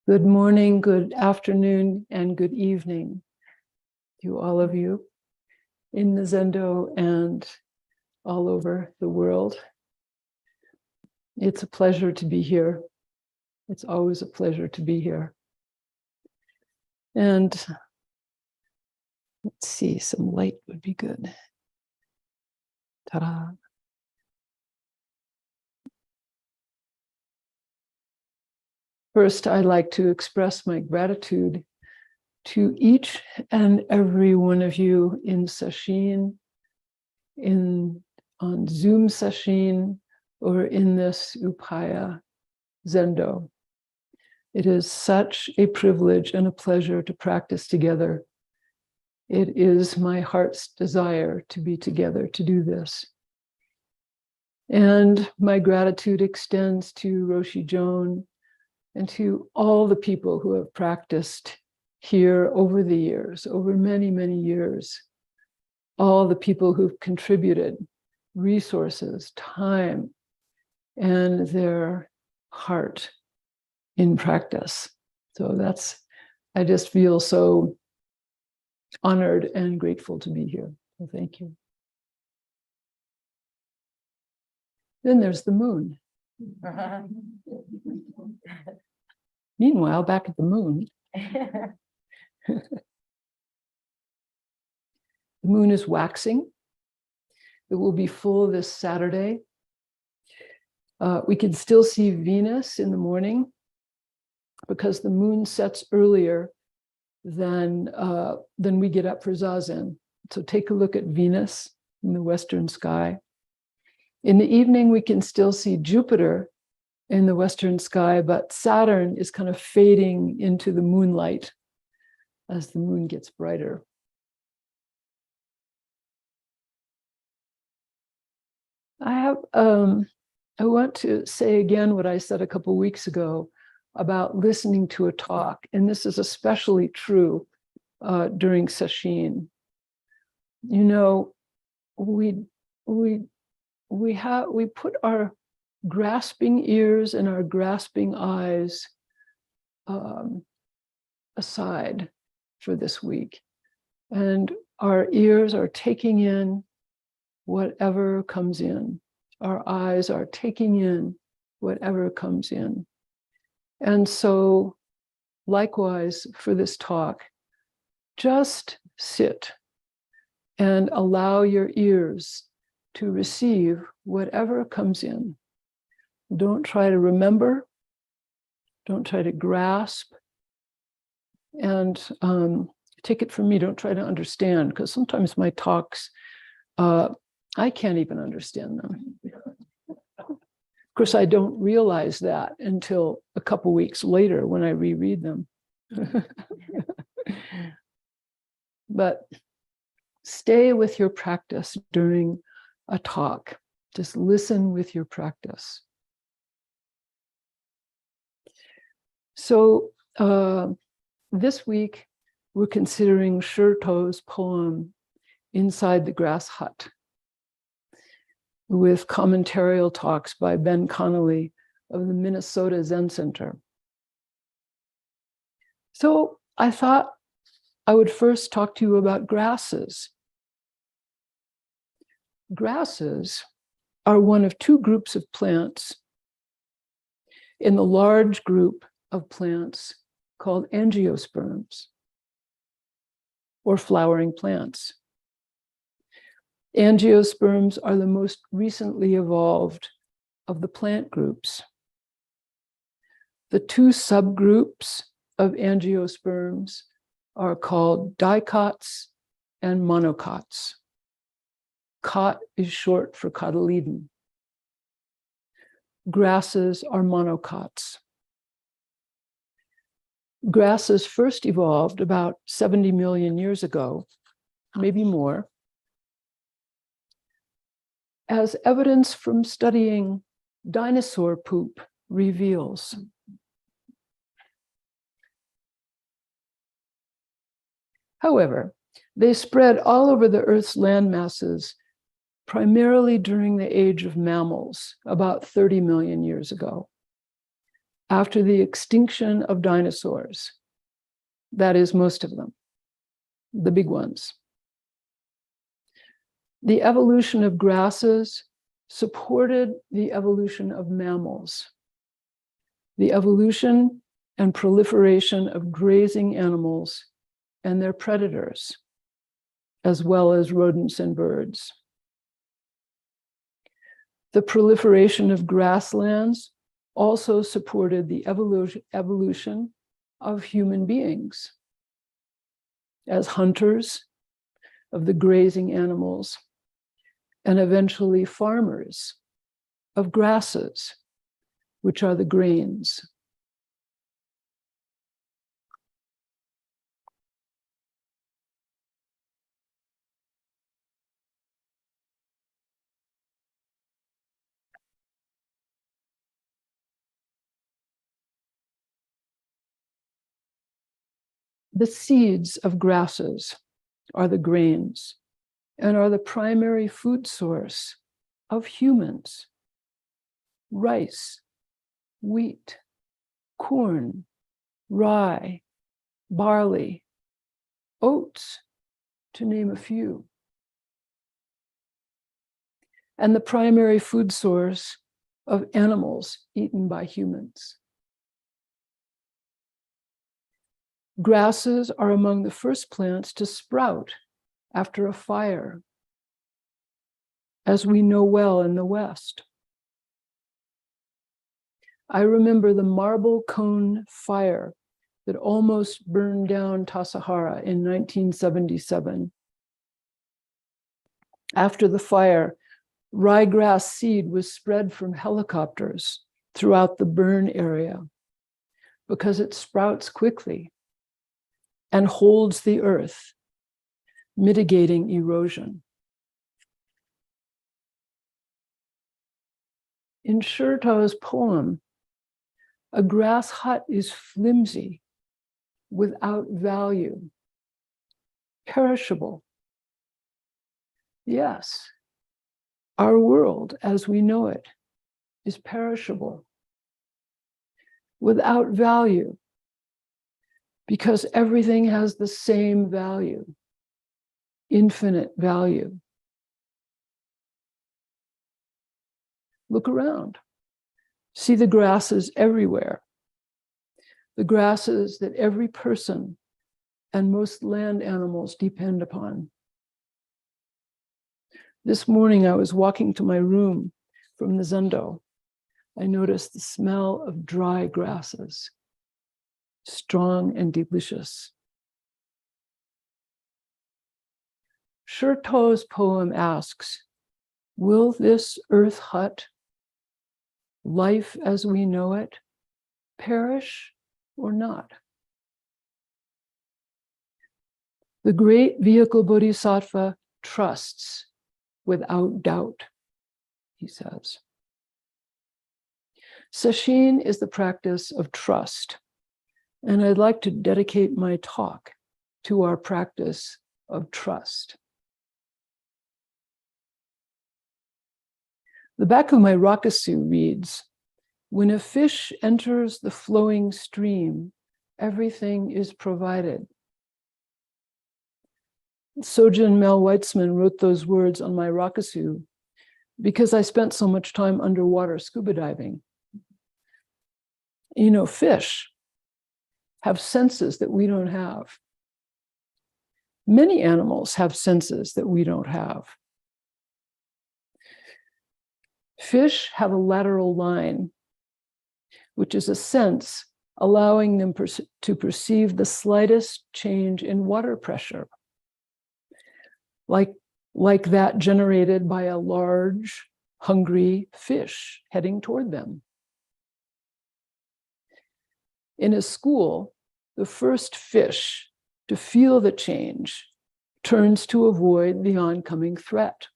Good morning, good afternoon, and good evening to all of you in the Zendo and all over the world. It's a pleasure to be here. It's always a pleasure to be here. And let's see, some light would be good. Ta-da. First, I'd like to express my gratitude to each and every one of you in sesshin, on Zoom sesshin, or in this Upaya Zendo. It is such a privilege and a pleasure to practice together. It is my heart's desire to be together to do this. And my gratitude extends to Roshi Joan and to all the people who have practiced here over the years, over many, many years. All the people who've contributed resources, time, and their heart in practice. So I just feel so honored and grateful to be here. So thank you. Then there's the moon. Meanwhile, back at the moon, the moon is waxing. It will be full this Saturday. We can still see Venus in the morning because the moon sets earlier than we get up for zazen. So take a look at Venus in the western sky. In the evening, we can still see Jupiter in the western sky, but Saturn is kind of fading into the moonlight as the moon gets brighter. I want to say again what I said a couple of weeks ago about listening to a talk, and this is especially true during sesshin. You know, we put our grasping ears and our grasping eyes aside for this week, and our ears are taking in whatever comes in. Our eyes are taking in whatever comes in. And so, likewise, for this talk, just sit and allow your ears to receive whatever comes in. Don't try to remember. Don't try to grasp. And take it from me, don't try to understand, because sometimes my talks, I can't even understand them. Of course, I don't realize that until a couple weeks later when I reread them. But stay with your practice during a talk. Just listen with your practice. So this week, we're considering Shurto's poem, Inside the Grass Hut, with commentarial talks by Ben Connolly of the Minnesota Zen Center. So I thought I would first talk to you about grasses. Grasses are one of two groups of plants in the large group of plants called angiosperms, or flowering plants. Angiosperms are the most recently evolved of the plant groups. The two subgroups of angiosperms are called dicots and monocots. Cot is short for cotyledon. Grasses are monocots. Grasses first evolved about 70 million years ago, maybe more, as evidence from studying dinosaur poop reveals. However, they spread all over the Earth's land masses, primarily during the age of mammals, about 30 million years ago. after the extinction of dinosaurs. That is, most of them, the big ones. The evolution of grasses supported the evolution of mammals. The evolution and proliferation of grazing animals and their predators, as well as rodents and birds. The proliferation of grasslands also supported the evolution of human beings as hunters of the grazing animals and eventually farmers of grasses, which are the grains. The seeds of grasses are the grains and are the primary food source of humans. Rice, wheat, corn, rye, barley, oats, to name a few. And the primary food source of animals eaten by humans. Grasses are among the first plants to sprout after a fire, as we know well in the West. I remember the marble cone fire that almost burned down Tassajara in 1977. After the fire, ryegrass seed was spread from helicopters throughout the burn area because it sprouts quickly and holds the earth, mitigating erosion. In Sherto's poem, a grass hut is flimsy, without value, perishable. Yes, our world as we know it is perishable, without value, because everything has the same value, infinite value. Look around. See the grasses everywhere. The grasses that every person and most land animals depend upon. This morning, I was walking to my room from the Zendo. I noticed the smell of dry grasses, strong and delicious. Sherto's poem asks, will this earth hut, life as we know it, perish or not? The great vehicle bodhisattva trusts without doubt, he says. Sesshin is the practice of trust, and I'd like to dedicate my talk to our practice of trust. The back of my rakusu reads, when a fish enters the flowing stream, everything is provided. Sojun Mel Weitzman wrote those words on my rakusu because I spent so much time underwater scuba diving. You know, fish have senses that we don't have. Many animals have senses that we don't have. Fish have a lateral line, which is a sense allowing them to perceive the slightest change in water pressure, like that generated by a large, hungry fish heading toward them. In a school, the first fish to feel the change turns to avoid the oncoming threat.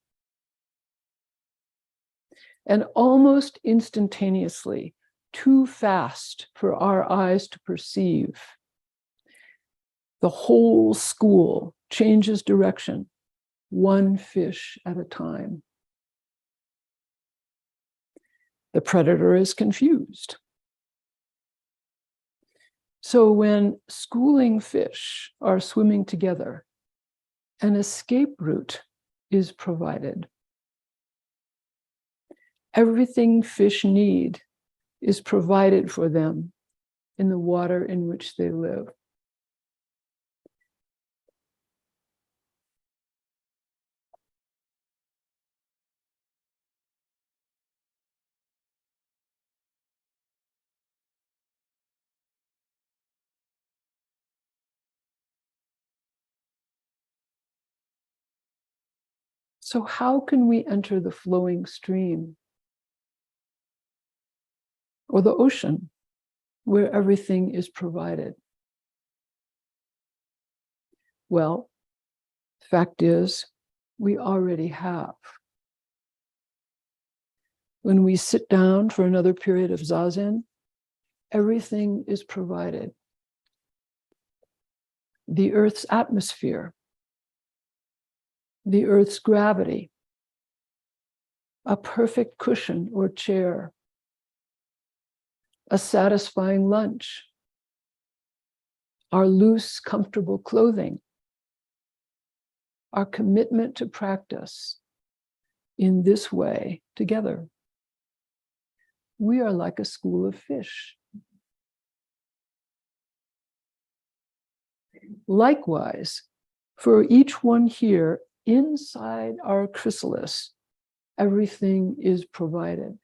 And almost instantaneously, too fast for our eyes to perceive, the whole school changes direction, one fish at a time. The predator is confused. So when schooling fish are swimming together, an escape route is provided. Everything fish need is provided for them in the water in which they live. So how can we enter the flowing stream or the ocean where everything is provided? Well, fact is, we already have. When we sit down for another period of zazen, everything is provided. The earth's atmosphere, the earth's gravity, a perfect cushion or chair, a satisfying lunch, our loose, comfortable clothing, our commitment to practice in this way together. We are like a school of fish. Likewise, for each one here inside our chrysalis, everything is provided.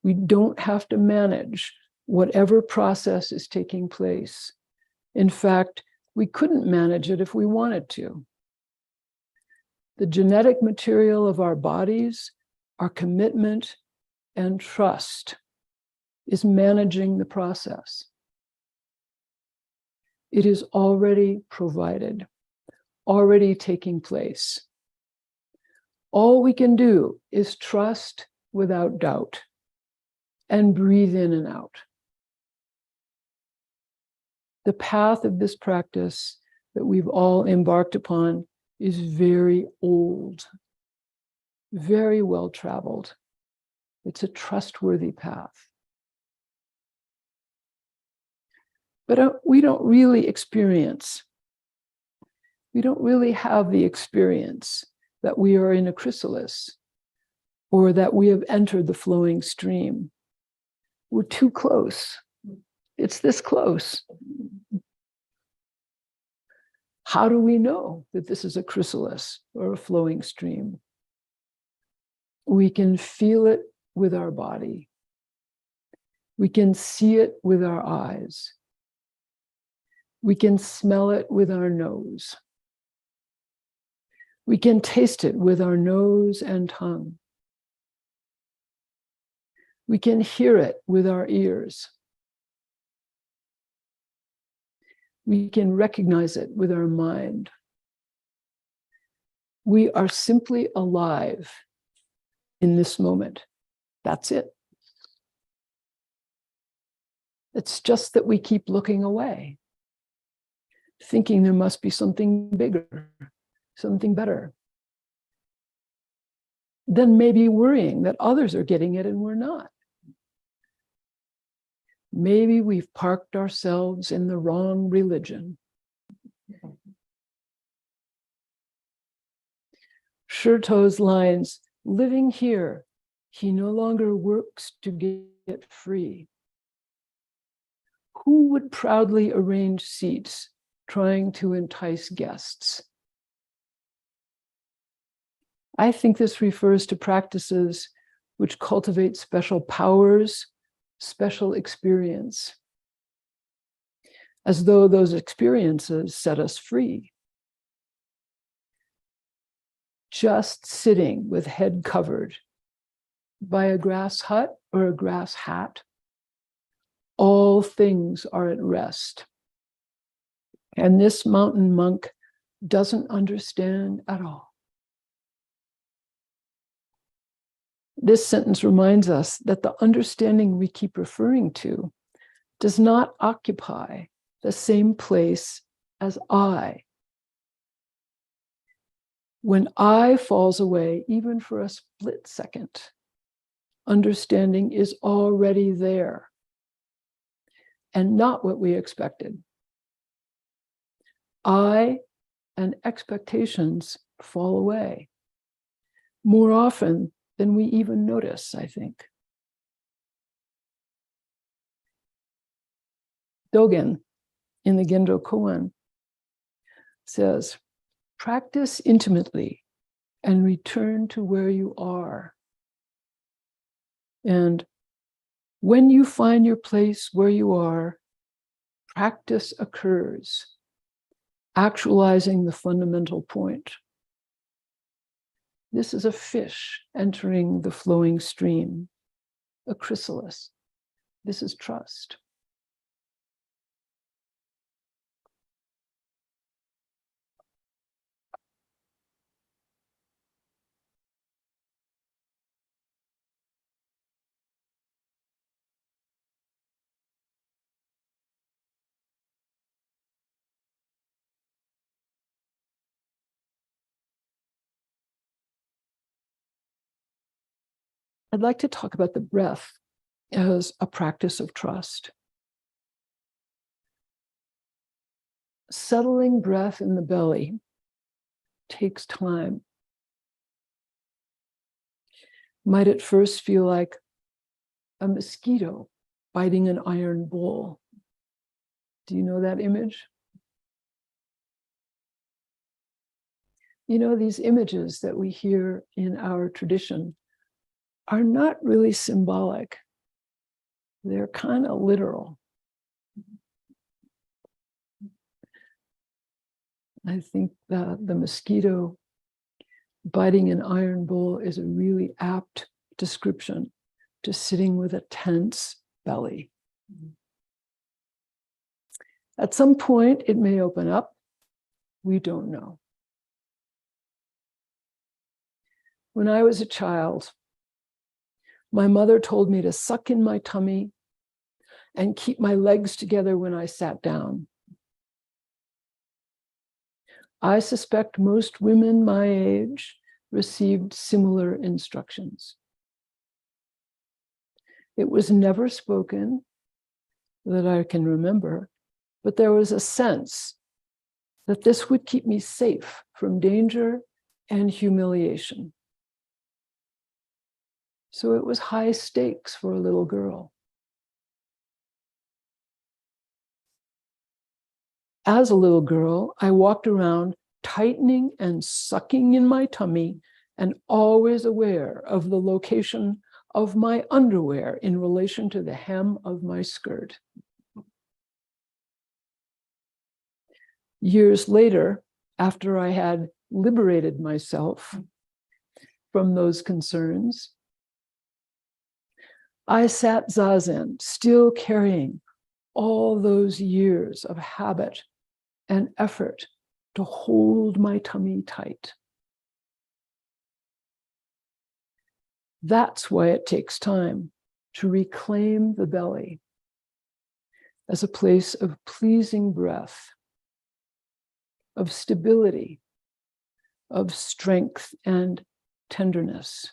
We don't have to manage whatever process is taking place. In fact, we couldn't manage it if we wanted to. The genetic material of our bodies, our commitment and trust is managing the process. It is already provided, already taking place. All we can do is trust without doubt and breathe in and out. The path of this practice that we've all embarked upon is very old, very well traveled. It's a trustworthy path. But we don't really have the experience that we are in a chrysalis or that we have entered the flowing stream. We're too close. It's this close. How do we know that this is a chrysalis or a flowing stream? We can feel it with our body. We can see it with our eyes. We can smell it with our nose. We can taste it with our nose and tongue. We can hear it with our ears. We can recognize it with our mind. We are simply alive in this moment. That's it. It's just that we keep looking away, thinking there must be something bigger, something better. Then maybe worrying that others are getting it and we're not. Maybe we've parked ourselves in the wrong religion. Shurto's lines, living here, he no longer works to get free. Who would proudly arrange seats trying to entice guests? I think this refers to practices which cultivate special powers, special experience, as though those experiences set us free. Just sitting with head covered by a grass hut or a grass hat, all things are at rest. And this mountain monk doesn't understand at all. This sentence reminds us that the understanding we keep referring to does not occupy the same place as I. When I falls away, even for a split second, understanding is already there. and not what we expected. I and expectations fall away more often than we even notice, I think. Dogen in the Gendo Koan says, practice intimately and return to where you are. And when you find your place where you are, practice occurs, actualizing the fundamental point. This is a fish entering the flowing stream, a chrysalis. This is trust. I'd like to talk about the breath as a practice of trust. Settling breath in the belly takes time. Might at first feel like a mosquito biting an iron bowl. Do you know that image? You know, these images that we hear in our tradition are not really symbolic. They're kind of literal. I think the mosquito biting an iron bowl is a really apt description to sitting with a tense belly. At some point, it may open up. We don't know. When I was a child, my mother told me to suck in my tummy and keep my legs together when I sat down. I suspect most women my age received similar instructions. It was never spoken that I can remember, but there was a sense that this would keep me safe from danger and humiliation. So it was high stakes for a little girl. As a little girl, I walked around tightening and sucking in my tummy and always aware of the location of my underwear in relation to the hem of my skirt. Years later, after I had liberated myself from those concerns, I sat zazen, still carrying all those years of habit and effort to hold my tummy tight. That's why it takes time to reclaim the belly as a place of pleasing breath, of stability, of strength and tenderness.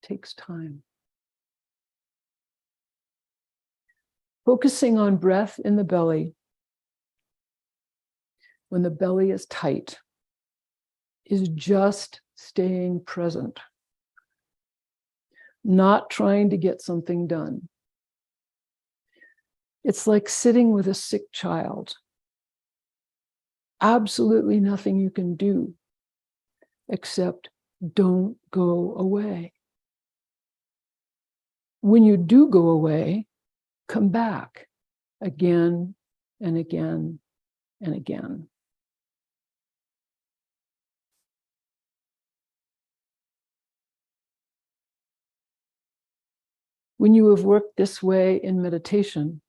It takes time. Focusing on breath in the belly when the belly is tight is just staying present, not trying to get something done. It's like sitting with a sick child. Absolutely nothing you can do except don't go away. When you do go away, come back again and again and again. When you have worked this way in meditation,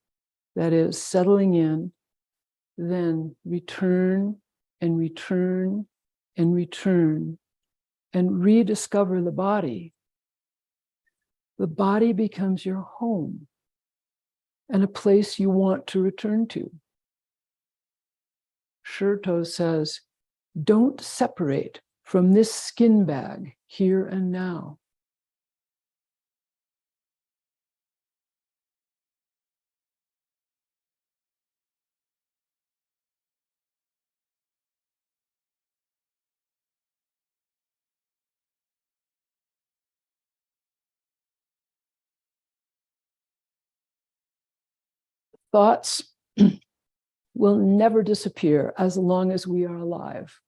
that is, settling in, then return and return and return and rediscover the body. The body becomes your home and a place you want to return to. Sherto says, don't separate from this skin bag here and now. Thoughts will never disappear as long as we are alive.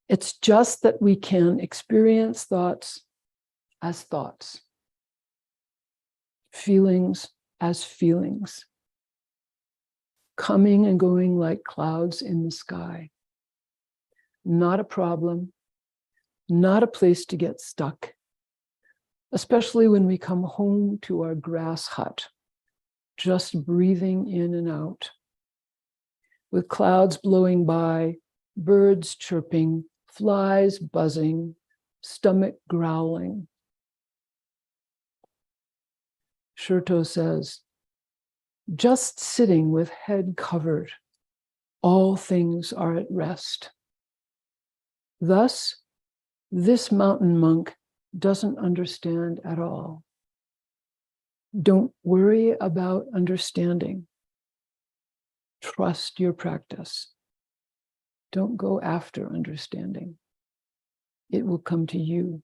It's just that we can experience thoughts as thoughts, feelings as feelings, coming and going like clouds in the sky. Not a problem, not a place to get stuck, especially when we come home to our grass hut, just breathing in and out, with clouds blowing by, birds chirping, flies buzzing, stomach growling. Sherto says, just sitting with head covered, all things are at rest. Thus, this mountain monk doesn't understand at all. Don't worry about understanding. Trust your practice. Don't go after understanding. It will come to you.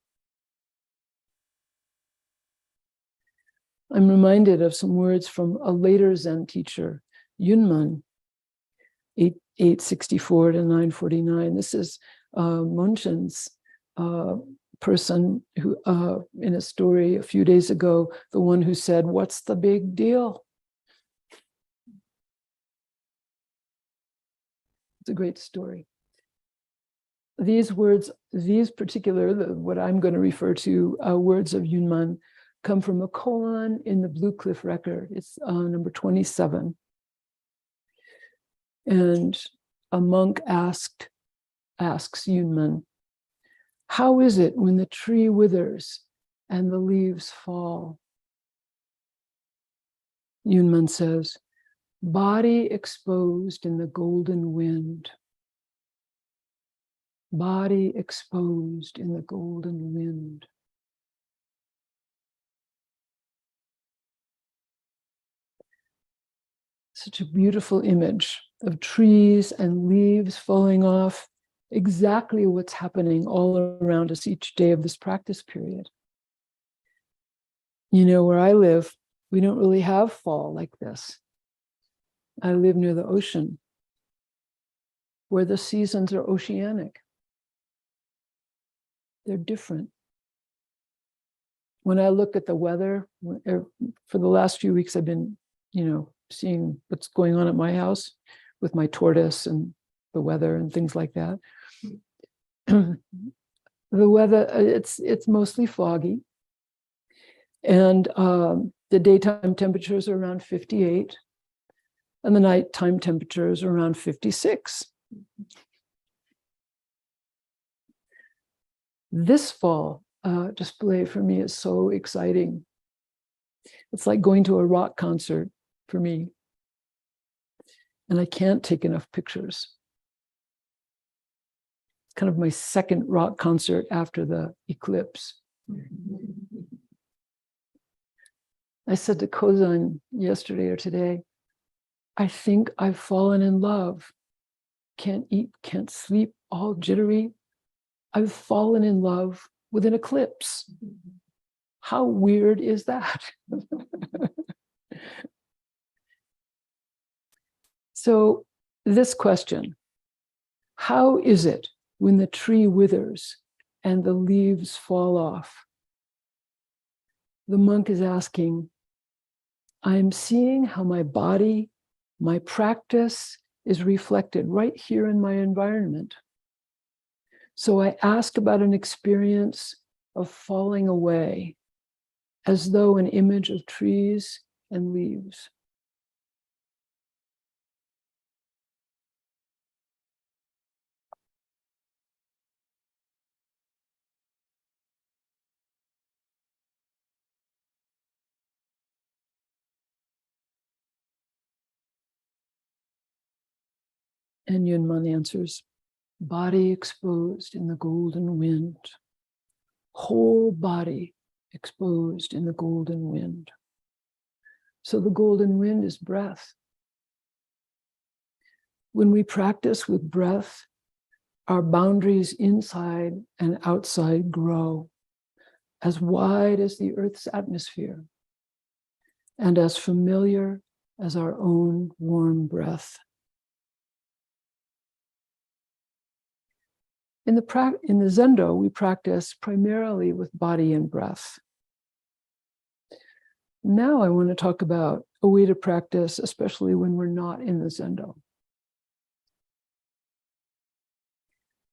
I'm reminded of some words from a later Zen teacher, Yunman, 864 to 949. This is Monshin's person who, in a story a few days ago, the one who said, "What's the big deal?" It's a great story. These words, these particular, what I'm going to refer to, words of Yunman, come from a koan in the Blue Cliff record. It's number 27. And a monk asks Yunman, how is it when the tree withers and the leaves fall? Yunman says, body exposed in the golden wind. Body exposed in the golden wind. Such a beautiful image of trees and leaves falling off, exactly what's happening all around us each day of this practice period. You know, where I live, we don't really have fall like this. I live near the ocean, where the seasons are oceanic. They're different. When I look at the weather, for the last few weeks, I've been, seeing what's going on at my house with my tortoise and the weather and things like that. The weather, it's mostly foggy. And the daytime temperatures are around 58. And the nighttime temperatures are around 56. This fall display for me is so exciting. It's like going to a rock concert for me. And I can't take enough pictures. It's kind of my second rock concert after the eclipse. I said to Kozan yesterday or today, I think I've fallen in love. Can't eat, can't sleep, all jittery. I've fallen in love with an eclipse. How weird is that? So this question, how is it when the tree withers and the leaves fall off? The monk is asking, I'm seeing how my body, my practice is reflected right here in my environment. So I ask about an experience of falling away, as though an image of trees and leaves. And Yunman answers, body exposed in the golden wind, whole body exposed in the golden wind. So the golden wind is breath. When we practice with breath, our boundaries inside and outside grow as wide as the Earth's atmosphere. and as familiar as our own warm breath. In the Zendo, we practice primarily with body and breath. Now I want to talk about a way to practice, especially when we're not in the Zendo.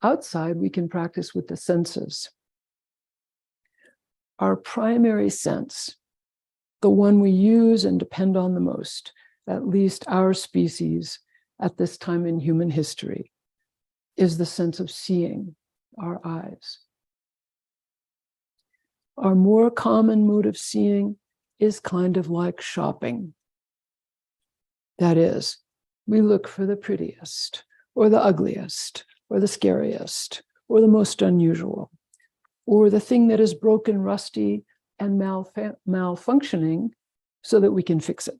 Outside, we can practice with the senses. Our primary sense, the one we use and depend on the most, at least our species at this time in human history, is the sense of seeing, our eyes. Our more common mode of seeing is kind of like shopping. That is, we look for the prettiest, or the ugliest, or the scariest, or the most unusual, or the thing that is broken, rusty, and malfunctioning so that we can fix it.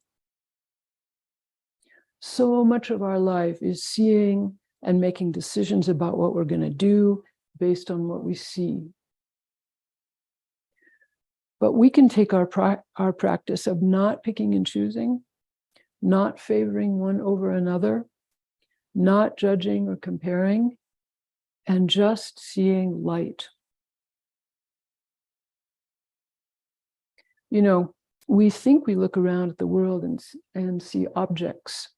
So much of our life is seeing and making decisions about what we're going to do based on what we see. But we can take our practice of not picking and choosing, not favoring one over another, not judging or comparing, and just seeing light. You know, we think we look around at the world and see objects,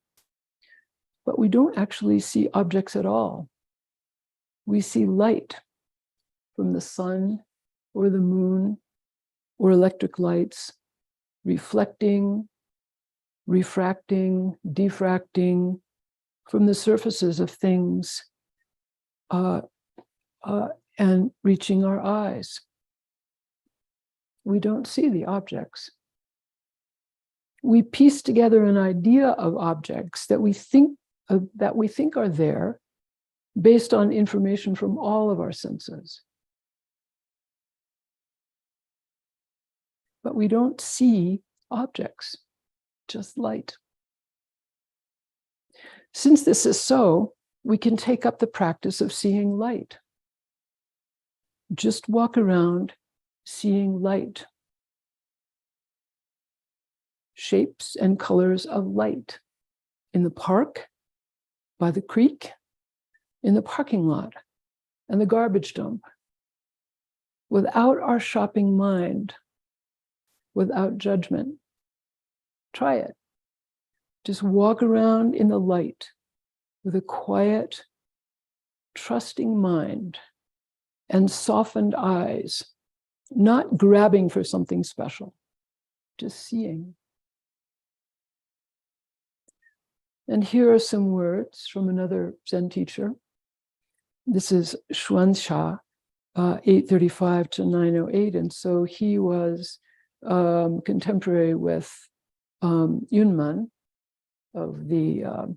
but we don't actually see objects at all. We see light from the sun or the moon or electric lights, reflecting, refracting, diffracting from the surfaces of things and reaching our eyes. We don't see the objects. We piece together an idea of objects that we think are there based on information from all of our senses. But we don't see objects, just light. Since this is so, we can take up the practice of seeing light. Just walk around seeing light. Shapes and colors of light in the park, by the creek, in the parking lot, and the garbage dump. Without our shopping mind, without judgment. Try it. Just walk around in the light with a quiet, trusting mind and softened eyes, not grabbing for something special, just seeing. And here are some words from another Zen teacher. This is Xuanxia, 835 to 908. And so he was contemporary with Yunman of the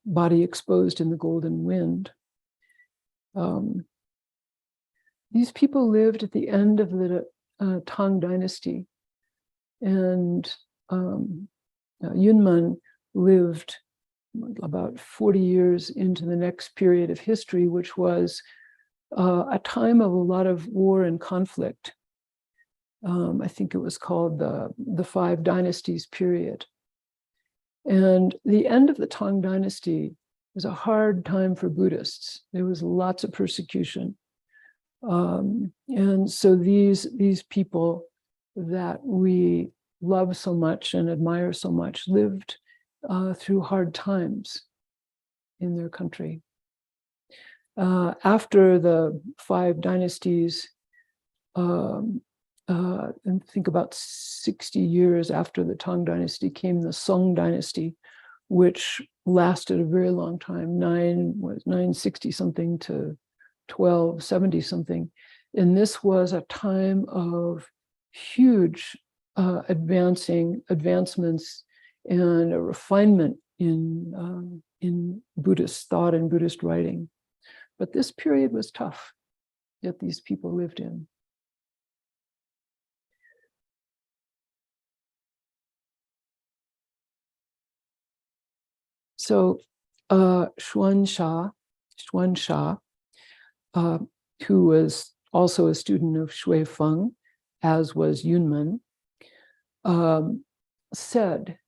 body exposed in the golden wind. These people lived at the end of the Tang dynasty, and Yunman lived about 40 years into the next period of history, which was a time of a lot of war and conflict. I think it was called the Five Dynasties period. And the end of the Tang dynasty was a hard time for Buddhists. There was lots of persecution. And so these people that we love so much and admire so much lived through hard times in their country. After the Five Dynasties, and think about 60 years after the Tang dynasty came the Song dynasty, which lasted a very long time, 960 something to 1270 something. And this was a time of huge advancements and a refinement in Buddhist thought and Buddhist writing. But this period was tough that these people lived in. So Xuanxia, who was also a student of Shui Feng, as was Yunman, said,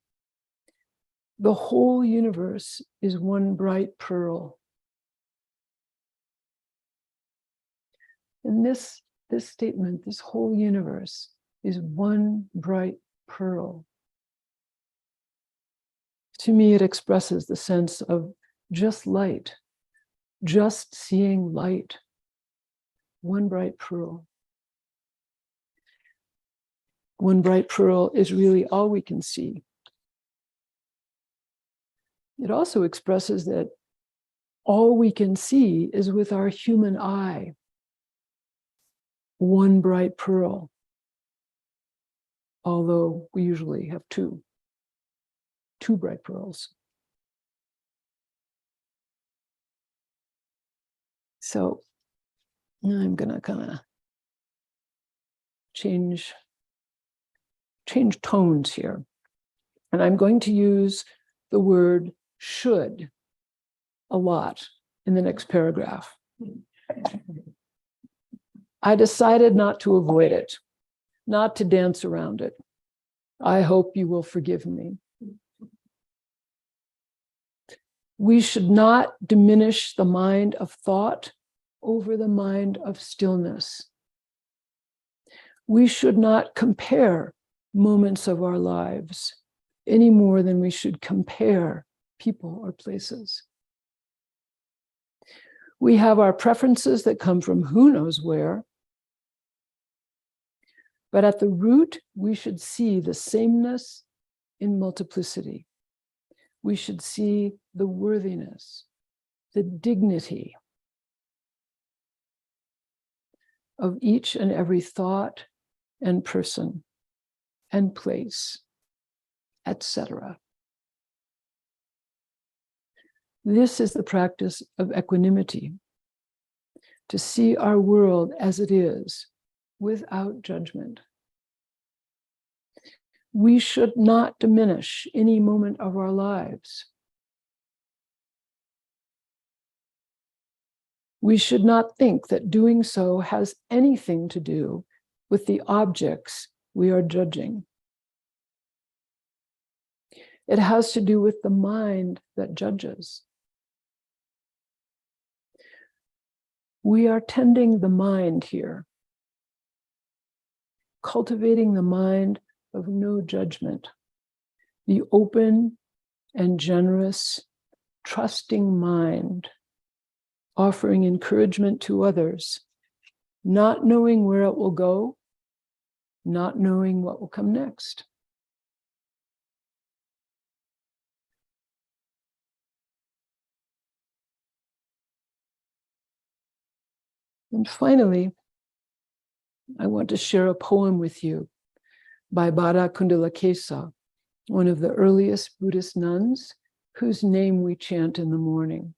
the whole universe is one bright pearl. And this statement, this whole universe is one bright pearl. To me, it expresses the sense of just light, just seeing light, one bright pearl. One bright pearl is really all we can see. It also expresses that all we can see is with our human eye. One bright pearl, although we usually have two bright pearls. So I'm gonna kind of change tones here. And I'm going to use the word should a lot in the next paragraph. I decided not to avoid it, not to dance around it. I hope you will forgive me. We should not diminish the mind of thought over the mind of stillness. We should not compare moments of our lives any more than we should compare people or places. We have our preferences that come from who knows where, but at the root, we should see the sameness in multiplicity. We should see the worthiness, the dignity of each and every thought and person and place, etc. This is the practice of equanimity, to see our world as it is, without judgment. We should not diminish any moment of our lives. We should not think that doing so has anything to do with the objects we are judging. It has to do with the mind that judges. We are tending the mind here, cultivating the mind of no judgment, the open and generous, trusting mind, offering encouragement to others, not knowing where it will go, not knowing what will come next. And finally, I want to share a poem with you by Bada Kundalesa, one of the earliest Buddhist nuns whose name we chant in the morning.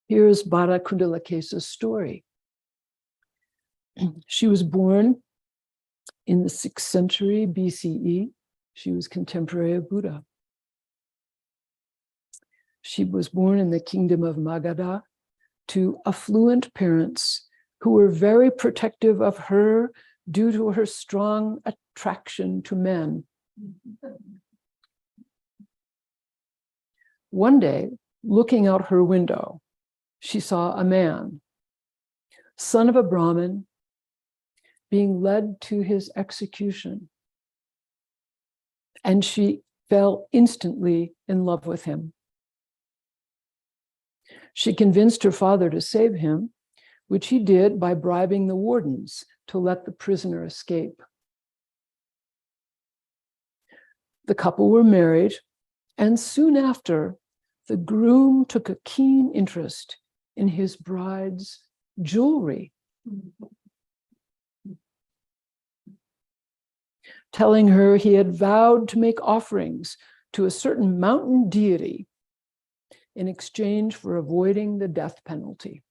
Here's Bada Kundalakesa's story. She was born in the 6th century BCE. She was contemporary of Buddha. She was born in the kingdom of Magadha to affluent parents who were very protective of her due to her strong attraction to men. One day, looking out her window, she saw a man, son of a Brahmin, being led to his execution. And she fell instantly in love with him. She convinced her father to save him, which he did by bribing the wardens to let the prisoner escape. The couple were married, and soon after, the groom took a keen interest in his bride's jewelry, telling her he had vowed to make offerings to a certain mountain deity in exchange for avoiding the death penalty.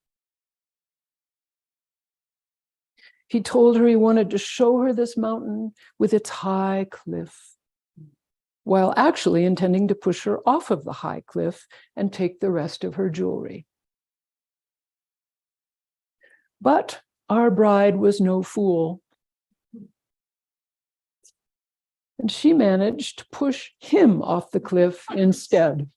He told her he wanted to show her this mountain with its high cliff while actually intending to push her off of the high cliff and take the rest of her jewelry. But our bride was no fool, and she managed to push him off the cliff instead.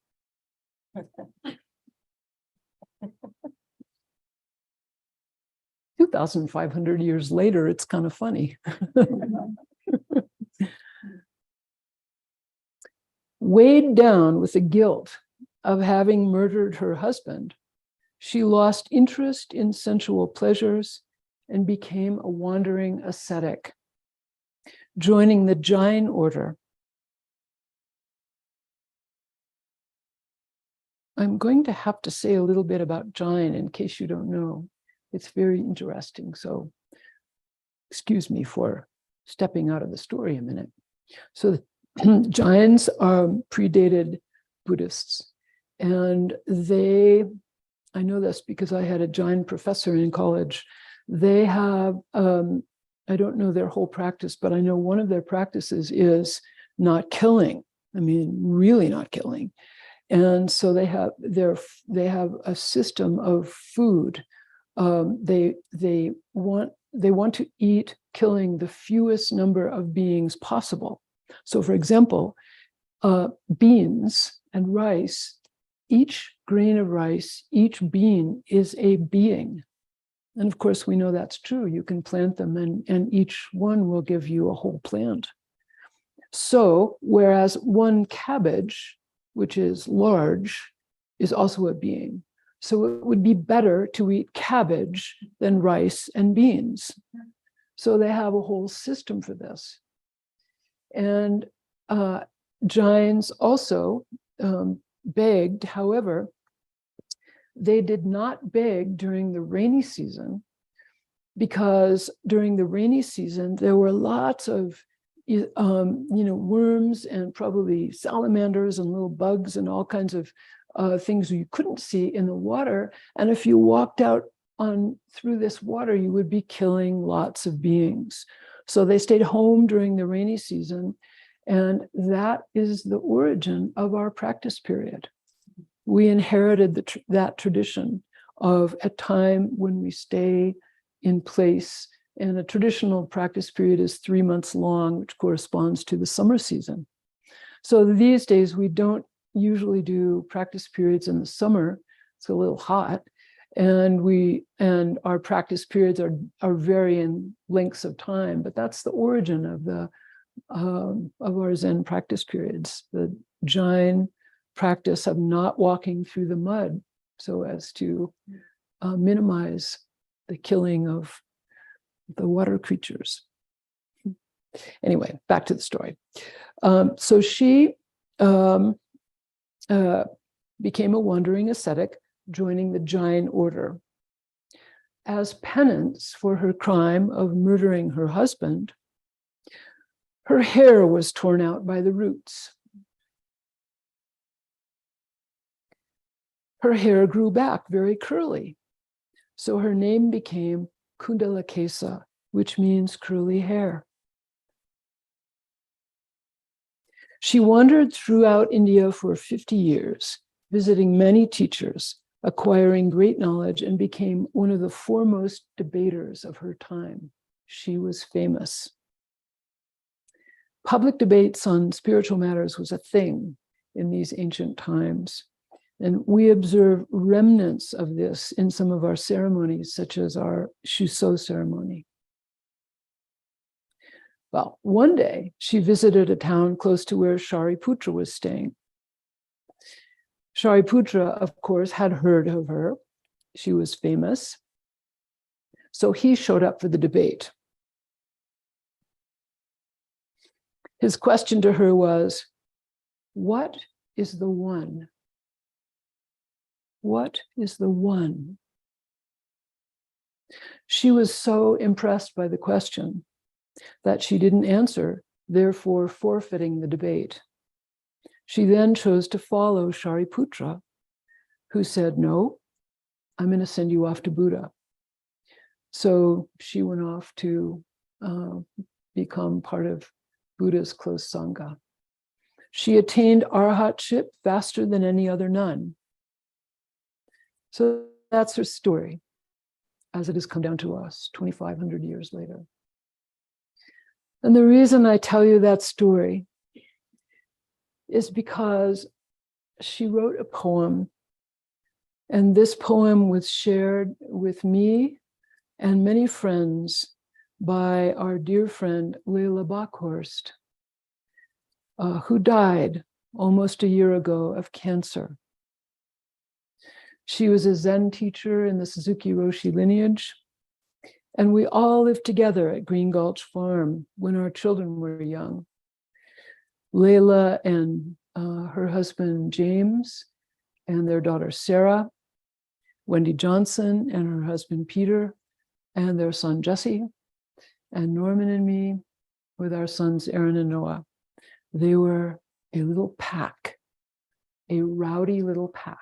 2,500 years later, it's kind of funny. Weighed down with the guilt of having murdered her husband, she lost interest in sensual pleasures and became a wandering ascetic, joining the Jain order. I'm going to have to say a little bit about Jain in case you don't know. It's very interesting, so excuse me for stepping out of the story a minute. So Jains predated Buddhists, and I know this because I had a Jain professor in college. They have, I don't know their whole practice, but I know one of their practices is not killing. I mean, really not killing. And so they have a system of food. They want to eat killing the fewest number of beings possible. So, for example, beans and rice, each grain of rice, each bean is a being. And of course, we know that's true. You can plant them and each one will give you a whole plant. So, whereas one cabbage, which is large, is also a being. So it would be better to eat cabbage than rice and beans. So they have a whole system for this. And Jains also begged, however, they did not beg during the rainy season, because during the rainy season, there were lots of worms and probably salamanders and little bugs and all kinds of things you couldn't see in the water. And if you walked out through this water, you would be killing lots of beings. So they stayed home during the rainy season. And that is the origin of our practice period. We inherited that tradition of a time when we stay in place. And a traditional practice period is 3 months long, which corresponds to the summer season. So these days, we don't usually do practice periods in the summer. It's a little hot. And our practice periods are varying lengths of time, but that's the origin of our Zen practice periods. The Jain practice of not walking through the mud so as to minimize the killing of the water creatures. Anyway, back to the story. So she became a wandering ascetic, joining the Jain order. As penance for her crime of murdering her husband, her hair was torn out by the roots. Her hair grew back very curly, so her name became Kundalesa, which means curly hair. She wandered throughout India for 50 years, visiting many teachers, acquiring great knowledge, and became one of the foremost debaters of her time. She was famous. Public debates on spiritual matters was a thing in these ancient times. And we observe remnants of this in some of our ceremonies, such as our Shuso ceremony. Well, one day she visited a town close to where Shariputra was staying. Shariputra, of course, had heard of her. She was famous. So he showed up for the debate. His question to her was, "What is the one? What is the one?" She was so impressed by the question that she didn't answer, therefore forfeiting the debate. She then chose to follow Shariputra, who said, "No, I'm going to send you off to Buddha." So she went off to become part of Buddha's close Sangha. She attained arhatship faster than any other nun. So that's her story, as it has come down to us 2,500 years later. And the reason I tell you that story is because she wrote a poem, and this poem was shared with me and many friends by our dear friend Leila Bockhorst, who died almost a year ago of cancer. She was a Zen teacher in the Suzuki Roshi lineage, and we all lived together at Green Gulch Farm when our children were young. Leila and her husband James and their daughter Sarah, Wendy Johnson and her husband Peter, and their son Jesse, and Norman and me with our sons Aaron and Noah. They were a little pack, a rowdy little pack.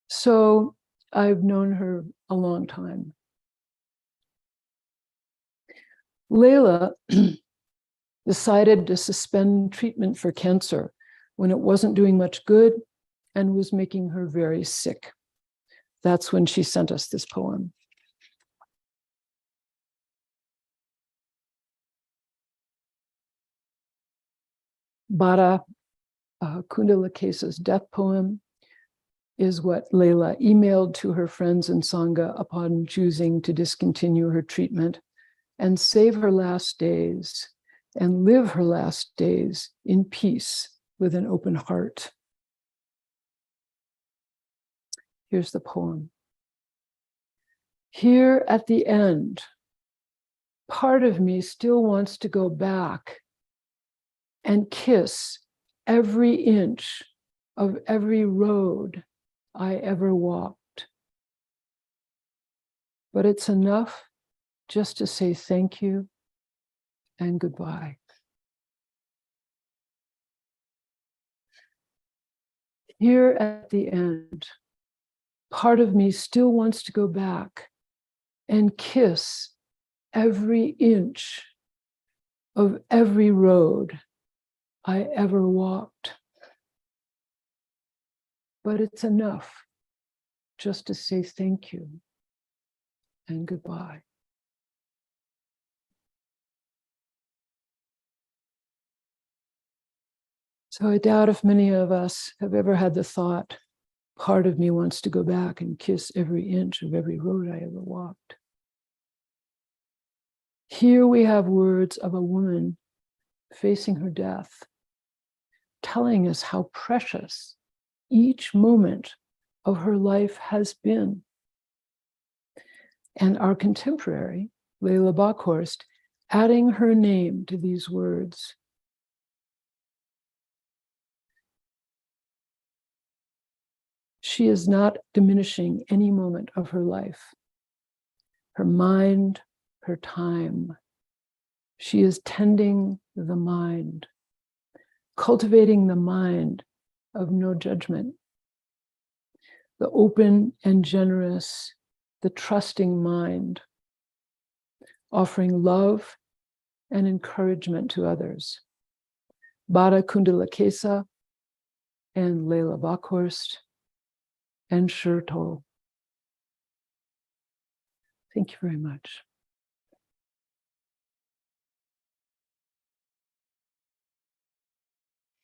So I've known her a long time. Leila decided to suspend treatment for cancer when it wasn't doing much good and was making her very sick. That's when she sent us this poem. Bada, Kundalesa's death poem, is what Leila emailed to her friends and Sangha upon choosing to discontinue her treatment and save her last days and live her last days in peace with an open heart. Here's the poem. Here at the end, part of me still wants to go back and kiss every inch of every road I ever walked. But it's enough just to say thank you and goodbye. Here at the end, part of me still wants to go back and kiss every inch of every road I ever walked. But it's enough just to say thank you and goodbye. So I doubt if many of us have ever had the thought, part of me wants to go back and kiss every inch of every road I ever walked. Here we have words of a woman facing her death, telling us how precious each moment of her life has been. And our contemporary, Leila Bockhorst, adding her name to these words. She is not diminishing any moment of her life, her mind, her time. She is tending the mind, cultivating the mind of no judgment, the open and generous, the trusting mind, offering love and encouragement to others. Bada Kundalesa and Leila Bockhorst and Shurtol. Thank you very much.